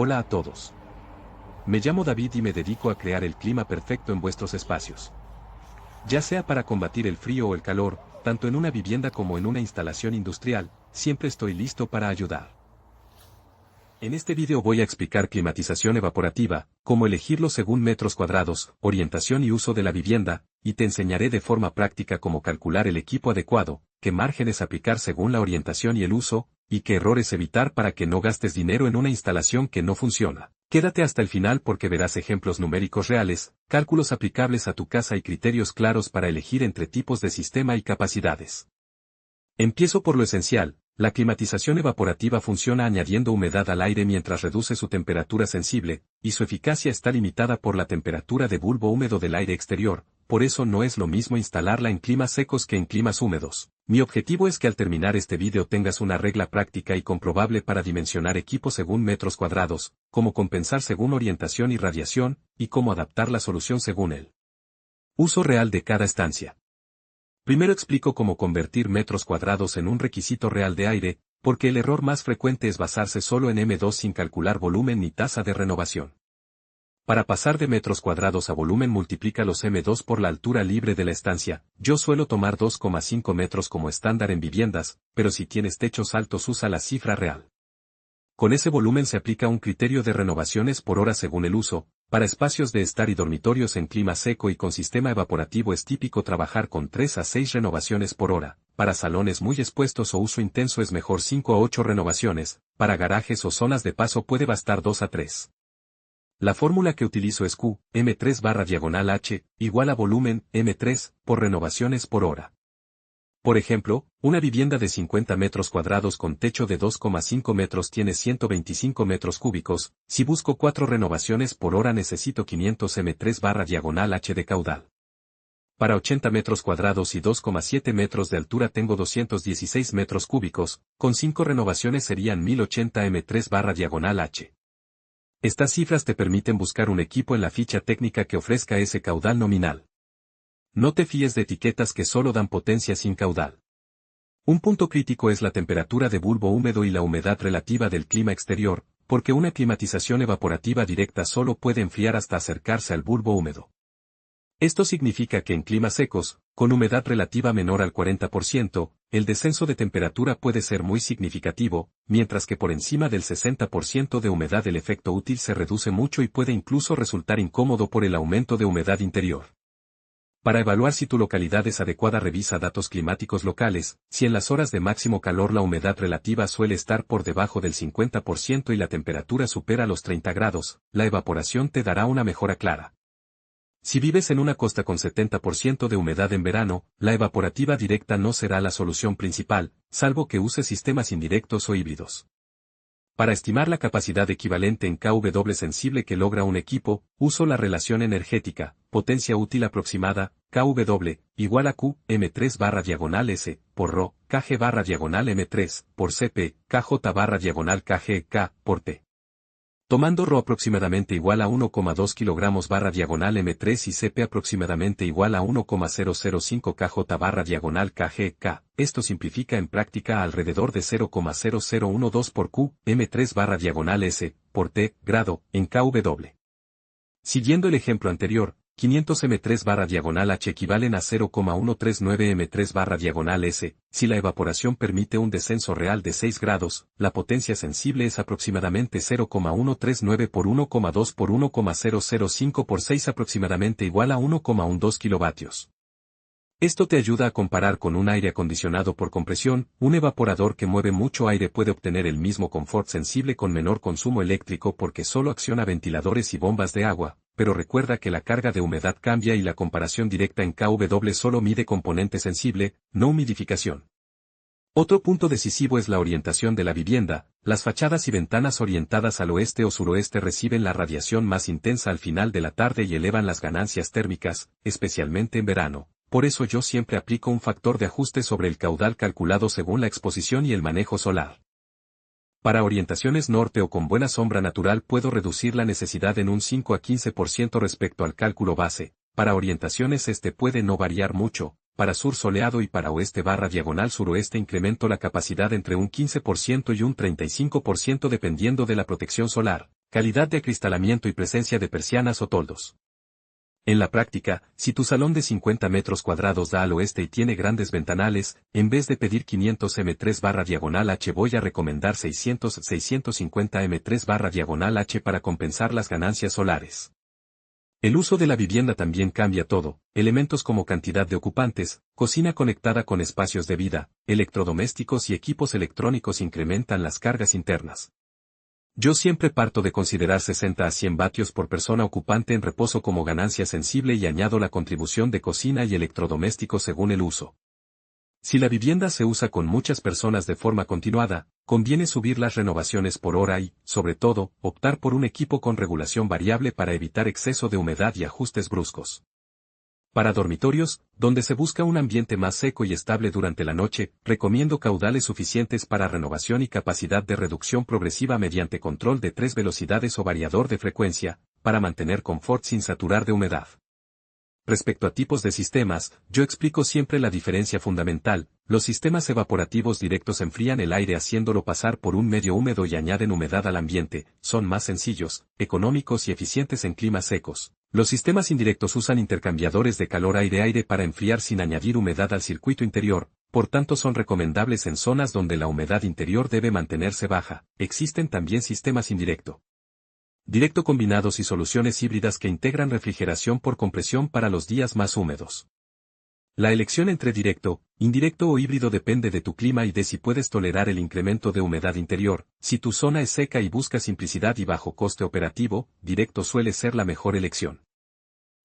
Hola a todos. Me llamo David y me dedico a crear el clima perfecto en vuestros espacios. Ya sea para combatir el frío o el calor, tanto en una vivienda como en una instalación industrial, siempre estoy listo para ayudar. En este vídeo voy a explicar climatización evaporativa, cómo elegirlo según metros cuadrados, orientación y uso de la vivienda, y te enseñaré de forma práctica cómo calcular el equipo adecuado, qué márgenes aplicar según la orientación y el uso, y qué errores evitar para que no gastes dinero en una instalación que no funciona. Quédate hasta el final porque verás ejemplos numéricos reales, cálculos aplicables a tu casa y criterios claros para elegir entre tipos de sistema y capacidades. Empiezo por lo esencial. La climatización evaporativa funciona añadiendo humedad al aire mientras reduce su temperatura sensible, y su eficacia está limitada por la temperatura de bulbo húmedo del aire exterior, por eso no es lo mismo instalarla en climas secos que en climas húmedos. Mi objetivo es que al terminar este vídeo tengas una regla práctica y comprobable para dimensionar equipos según metros cuadrados, cómo compensar según orientación y radiación, y cómo adaptar la solución según el uso real de cada estancia. Primero explico cómo convertir metros cuadrados en un requisito real de aire, porque el error más frecuente es basarse solo en M2 sin calcular volumen ni tasa de renovación. Para pasar de metros cuadrados a volumen multiplica los M2 por la altura libre de la estancia. Yo suelo tomar 2,5 metros como estándar en viviendas, pero si tienes techos altos usa la cifra real. Con ese volumen se aplica un criterio de renovaciones por hora según el uso. Para espacios de estar y dormitorios en clima seco y con sistema evaporativo es típico trabajar con 3 a 6 renovaciones por hora. Para salones muy expuestos o uso intenso es mejor 5 a 8 renovaciones. Para garajes o zonas de paso puede bastar 2 a 3. La fórmula que utilizo es Q, M3/H, igual a volumen, M3, por renovaciones por hora. Por ejemplo, una vivienda de 50 metros cuadrados con techo de 2,5 metros tiene 125 metros cúbicos, si busco 4 renovaciones por hora necesito 500 M3/H de caudal. Para 80 metros cuadrados y 2,7 metros de altura tengo 216 metros cúbicos, con 5 renovaciones serían 1080 M3/H. Estas cifras te permiten buscar un equipo en la ficha técnica que ofrezca ese caudal nominal. No te fíes de etiquetas que solo dan potencia sin caudal. Un punto crítico es la temperatura de bulbo húmedo y la humedad relativa del clima exterior, porque una climatización evaporativa directa solo puede enfriar hasta acercarse al bulbo húmedo. Esto significa que en climas secos, con humedad relativa menor al 40%, el descenso de temperatura puede ser muy significativo, mientras que por encima del 60% de humedad el efecto útil se reduce mucho y puede incluso resultar incómodo por el aumento de humedad interior. Para evaluar si tu localidad es adecuada revisa datos climáticos locales. Si en las horas de máximo calor la humedad relativa suele estar por debajo del 50% y la temperatura supera los 30 grados, la evaporación te dará una mejora clara. Si vives en una costa con 70% de humedad en verano, la evaporativa directa no será la solución principal, salvo que uses sistemas indirectos o híbridos. Para estimar la capacidad equivalente en kW sensible que logra un equipo, uso la relación energética, potencia útil aproximada, kW, igual a Q, M3/S, por ρ, kg/M3, por Cp, kJ/kg, K, por T. Tomando ρ aproximadamente igual a 1,2 kg/M3 y Cp aproximadamente igual a 1,005 kJ/kg, K, esto simplifica en práctica a alrededor de 0,0012 por Q, M3/S, por T, grado, en kW. Siguiendo el ejemplo anterior, 500 M3/H equivalen a 0,139 M3/S, si la evaporación permite un descenso real de 6 grados, la potencia sensible es aproximadamente 0,139 por 1,2 por 1,005 por 6 aproximadamente igual a 1,12 kilovatios. Esto te ayuda a comparar con un aire acondicionado por compresión. Un evaporador que mueve mucho aire puede obtener el mismo confort sensible con menor consumo eléctrico porque solo acciona ventiladores y bombas de agua, pero recuerda que la carga de humedad cambia y la comparación directa en kW solo mide componente sensible, no humidificación. Otro punto decisivo es la orientación de la vivienda. Las fachadas y ventanas orientadas al oeste o suroeste reciben la radiación más intensa al final de la tarde y elevan las ganancias térmicas, especialmente en verano. Por eso yo siempre aplico un factor de ajuste sobre el caudal calculado según la exposición y el manejo solar. Para orientaciones norte o con buena sombra natural puedo reducir la necesidad en un 5 a 15% respecto al cálculo base. Para orientaciones este puede no variar mucho. Para sur soleado y para oeste/suroeste incremento la capacidad entre un 15% y un 35% dependiendo de la protección solar. Calidad de acristalamiento y presencia de persianas o toldos. En la práctica, si tu salón de 50 metros cuadrados da al oeste y tiene grandes ventanales, en vez de pedir 500 m3/H voy a recomendar 650 m3/H para compensar las ganancias solares. El uso de la vivienda también cambia todo, elementos como cantidad de ocupantes, cocina conectada con espacios de vida, electrodomésticos y equipos electrónicos incrementan las cargas internas. Yo siempre parto de considerar 60 a 100 vatios por persona ocupante en reposo como ganancia sensible y añado la contribución de cocina y electrodomésticos según el uso. Si la vivienda se usa con muchas personas de forma continuada, conviene subir las renovaciones por hora y, sobre todo, optar por un equipo con regulación variable para evitar exceso de humedad y ajustes bruscos. Para dormitorios, donde se busca un ambiente más seco y estable durante la noche, recomiendo caudales suficientes para renovación y capacidad de reducción progresiva mediante control de 3 velocidades o variador de frecuencia, para mantener confort sin saturar de humedad. Respecto a tipos de sistemas, yo explico siempre la diferencia fundamental. Los sistemas evaporativos directos enfrían el aire haciéndolo pasar por un medio húmedo y añaden humedad al ambiente, son más sencillos, económicos y eficientes en climas secos. Los sistemas indirectos usan intercambiadores de calor aire-aire para enfriar sin añadir humedad al circuito interior, por tanto son recomendables en zonas donde la humedad interior debe mantenerse baja. Existen también sistemas indirecto combinados y soluciones híbridas que integran refrigeración por compresión para los días más húmedos. La elección entre directo, indirecto o híbrido depende de tu clima y de si puedes tolerar el incremento de humedad interior. Si tu zona es seca y busca simplicidad y bajo coste operativo, directo suele ser la mejor elección.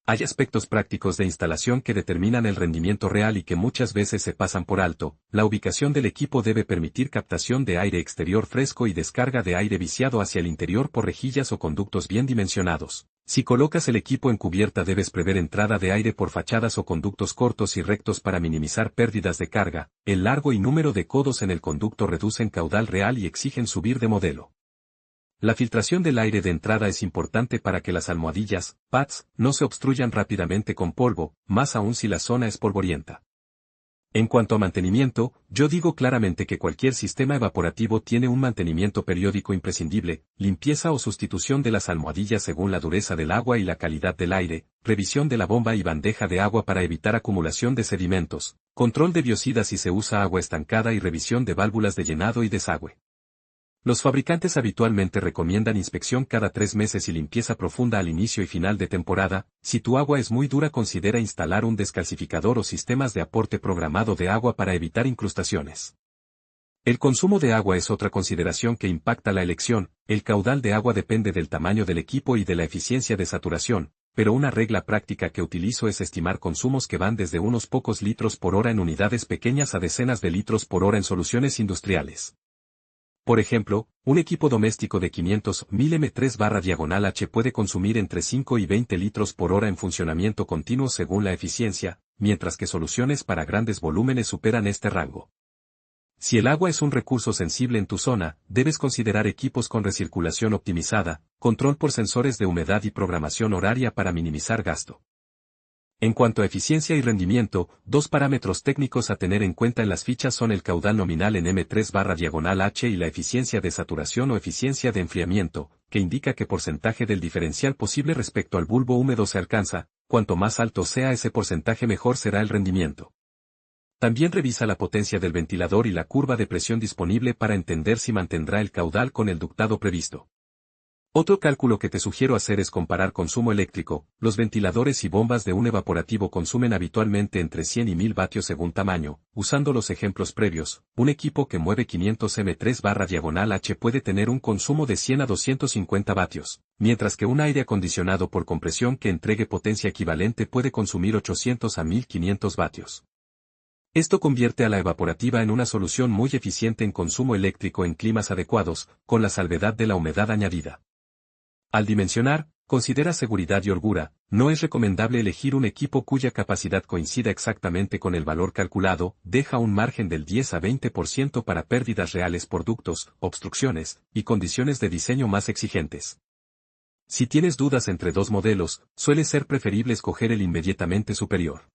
Hay aspectos prácticos de instalación que determinan el rendimiento real y que muchas veces se pasan por alto. La ubicación del equipo debe permitir captación de aire exterior fresco y descarga de aire viciado hacia el interior por rejillas o conductos bien dimensionados. Si colocas el equipo en cubierta debes prever entrada de aire por fachadas o conductos cortos y rectos para minimizar pérdidas de carga. El largo y número de codos en el conducto reducen caudal real y exigen subir de modelo. La filtración del aire de entrada es importante para que las almohadillas, pads, no se obstruyan rápidamente con polvo, más aún si la zona es polvorienta. En cuanto a mantenimiento, yo digo claramente que cualquier sistema evaporativo tiene un mantenimiento periódico imprescindible, limpieza o sustitución de las almohadillas según la dureza del agua y la calidad del aire, revisión de la bomba y bandeja de agua para evitar acumulación de sedimentos, control de biocidas si se usa agua estancada y revisión de válvulas de llenado y desagüe. Los fabricantes habitualmente recomiendan inspección cada 3 meses y limpieza profunda al inicio y final de temporada. Si tu agua es muy dura, considera instalar un descalcificador o sistemas de aporte programado de agua para evitar incrustaciones. El consumo de agua es otra consideración que impacta la elección. El caudal de agua depende del tamaño del equipo y de la eficiencia de saturación, pero una regla práctica que utilizo es estimar consumos que van desde unos pocos litros por hora en unidades pequeñas a decenas de litros por hora en soluciones industriales. Por ejemplo, un equipo doméstico de 500 mm3/H puede consumir entre 5 y 20 litros por hora en funcionamiento continuo según la eficiencia, mientras que soluciones para grandes volúmenes superan este rango. Si el agua es un recurso sensible en tu zona, debes considerar equipos con recirculación optimizada, control por sensores de humedad y programación horaria para minimizar gasto. En cuanto a eficiencia y rendimiento, 2 parámetros técnicos a tener en cuenta en las fichas son el caudal nominal en M3/H y la eficiencia de saturación o eficiencia de enfriamiento, que indica qué porcentaje del diferencial posible respecto al bulbo húmedo se alcanza. Cuanto más alto sea ese porcentaje mejor será el rendimiento. También revisa la potencia del ventilador y la curva de presión disponible para entender si mantendrá el caudal con el ductado previsto. Otro cálculo que te sugiero hacer es comparar consumo eléctrico. Los ventiladores y bombas de un evaporativo consumen habitualmente entre 100 y 1000 vatios según tamaño. Usando los ejemplos previos, un equipo que mueve 500 m3/H puede tener un consumo de 100 a 250 vatios, mientras que un aire acondicionado por compresión que entregue potencia equivalente puede consumir 800 a 1500 vatios. Esto convierte a la evaporativa en una solución muy eficiente en consumo eléctrico en climas adecuados, con la salvedad de la humedad añadida. Al dimensionar, considera seguridad y holgura. No es recomendable elegir un equipo cuya capacidad coincida exactamente con el valor calculado. Deja un margen del 10 a 20% para pérdidas reales por ductos, obstrucciones y condiciones de diseño más exigentes. Si tienes dudas entre dos modelos, suele ser preferible escoger el inmediatamente superior.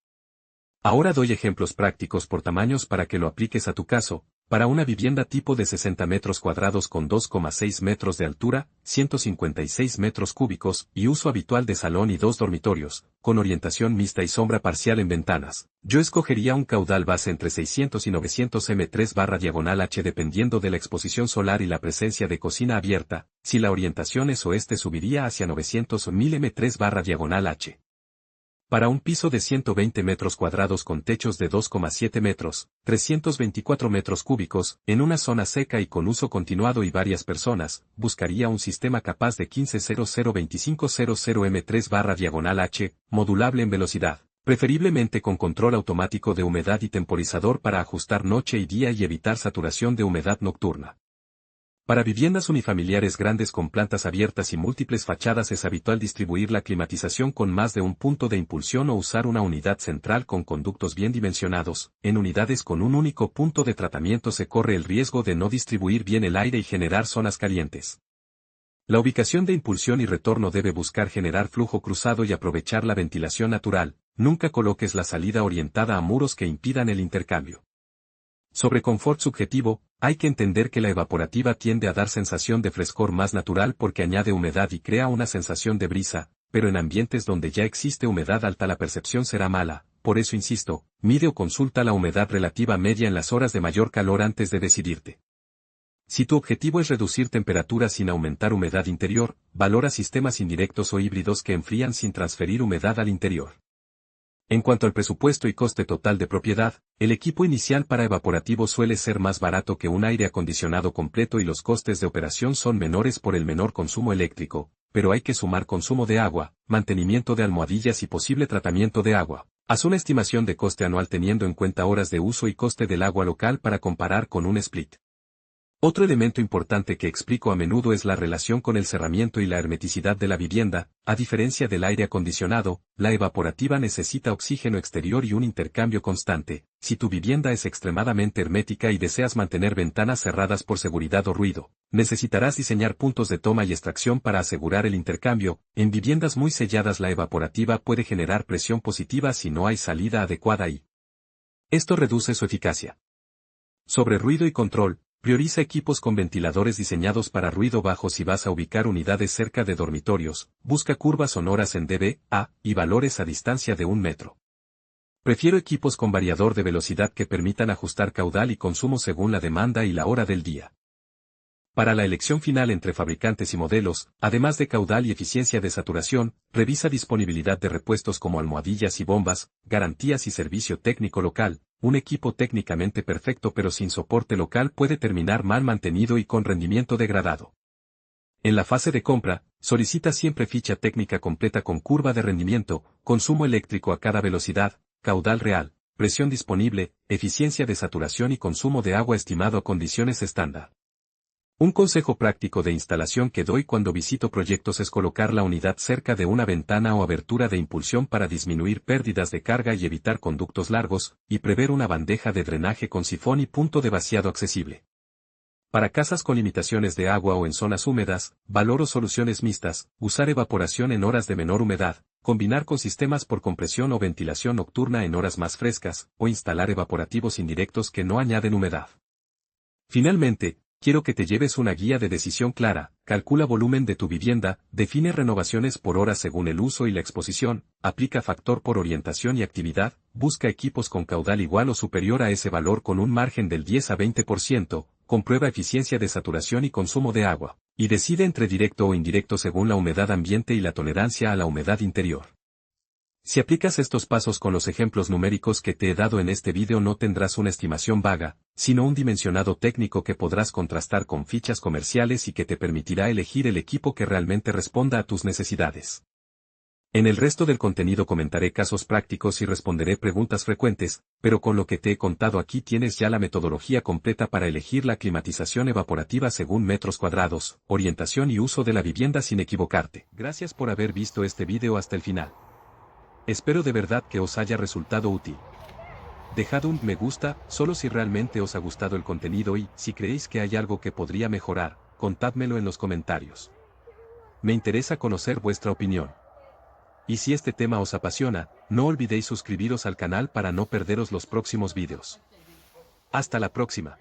Ahora doy ejemplos prácticos por tamaños para que lo apliques a tu caso. Para una vivienda tipo de 60 metros cuadrados con 2,6 metros de altura, 156 metros cúbicos y uso habitual de salón y 2 dormitorios, con orientación mixta y sombra parcial en ventanas, yo escogería un caudal base entre 600 y 900 m3/H dependiendo de la exposición solar y la presencia de cocina abierta. Si la orientación es oeste subiría hacia 900 m3/H. Para un piso de 120 metros cuadrados con techos de 2,7 metros, 324 metros cúbicos, en una zona seca y con uso continuado y varias personas, buscaría un sistema capaz de 1500-2500 m3/H, modulable en velocidad, preferiblemente con control automático de humedad y temporizador para ajustar noche y día y evitar saturación de humedad nocturna. Para viviendas unifamiliares grandes con plantas abiertas y múltiples fachadas es habitual distribuir la climatización con más de un punto de impulsión o usar una unidad central con conductos bien dimensionados. En unidades con un único punto de tratamiento se corre el riesgo de no distribuir bien el aire y generar zonas calientes. La ubicación de impulsión y retorno debe buscar generar flujo cruzado y aprovechar la ventilación natural. Nunca coloques la salida orientada a muros que impidan el intercambio. Sobre confort subjetivo, hay que entender que la evaporativa tiende a dar sensación de frescor más natural porque añade humedad y crea una sensación de brisa, pero en ambientes donde ya existe humedad alta la percepción será mala. Por eso insisto, mide o consulta la humedad relativa media en las horas de mayor calor antes de decidirte. Si tu objetivo es reducir temperatura sin aumentar humedad interior, valora sistemas indirectos o híbridos que enfrían sin transferir humedad al interior. En cuanto al presupuesto y coste total de propiedad, el equipo inicial para evaporativo suele ser más barato que un aire acondicionado completo y los costes de operación son menores por el menor consumo eléctrico, pero hay que sumar consumo de agua, mantenimiento de almohadillas y posible tratamiento de agua. Haz una estimación de coste anual teniendo en cuenta horas de uso y coste del agua local para comparar con un split. Otro elemento importante que explico a menudo es la relación con el cerramiento y la hermeticidad de la vivienda. A diferencia del aire acondicionado, la evaporativa necesita oxígeno exterior y un intercambio constante. Si tu vivienda es extremadamente hermética y deseas mantener ventanas cerradas por seguridad o ruido, necesitarás diseñar puntos de toma y extracción para asegurar el intercambio. En viviendas muy selladas la evaporativa puede generar presión positiva si no hay salida adecuada y esto reduce su eficacia. Sobre ruido y control, prioriza equipos con ventiladores diseñados para ruido bajo si vas a ubicar unidades cerca de dormitorios, busca curvas sonoras en dBA y valores a distancia de 1 metro. Prefiero equipos con variador de velocidad que permitan ajustar caudal y consumo según la demanda y la hora del día. Para la elección final entre fabricantes y modelos, además de caudal y eficiencia de saturación, revisa disponibilidad de repuestos como almohadillas y bombas, garantías y servicio técnico local. Un equipo técnicamente perfecto pero sin soporte local puede terminar mal mantenido y con rendimiento degradado. En la fase de compra, solicita siempre ficha técnica completa con curva de rendimiento, consumo eléctrico a cada velocidad, caudal real, presión disponible, eficiencia de saturación y consumo de agua estimado a condiciones estándar. Un consejo práctico de instalación que doy cuando visito proyectos es colocar la unidad cerca de una ventana o abertura de impulsión para disminuir pérdidas de carga y evitar conductos largos, y prever una bandeja de drenaje con sifón y punto de vaciado accesible. Para casas con limitaciones de agua o en zonas húmedas, valoro soluciones mixtas, usar evaporación en horas de menor humedad, combinar con sistemas por compresión o ventilación nocturna en horas más frescas, o instalar evaporativos indirectos que no añaden humedad. Finalmente, quiero que te lleves una guía de decisión clara, calcula volumen de tu vivienda, define renovaciones por hora según el uso y la exposición, aplica factor por orientación y actividad, busca equipos con caudal igual o superior a ese valor con un margen del 10 a 20%, comprueba eficiencia de saturación y consumo de agua, y decide entre directo o indirecto según la humedad ambiente y la tolerancia a la humedad interior. Si aplicas estos pasos con los ejemplos numéricos que te he dado en este vídeo no tendrás una estimación vaga, sino un dimensionado técnico que podrás contrastar con fichas comerciales y que te permitirá elegir el equipo que realmente responda a tus necesidades. En el resto del contenido comentaré casos prácticos y responderé preguntas frecuentes, pero con lo que te he contado aquí tienes ya la metodología completa para elegir la climatización evaporativa según metros cuadrados, orientación y uso de la vivienda sin equivocarte. Gracias por haber visto este vídeo hasta el final. Espero de verdad que os haya resultado útil. Dejad un me gusta, solo si realmente os ha gustado el contenido y, si creéis que hay algo que podría mejorar, contádmelo en los comentarios. Me interesa conocer vuestra opinión. Y si este tema os apasiona, no olvidéis suscribiros al canal para no perderos los próximos vídeos. Hasta la próxima.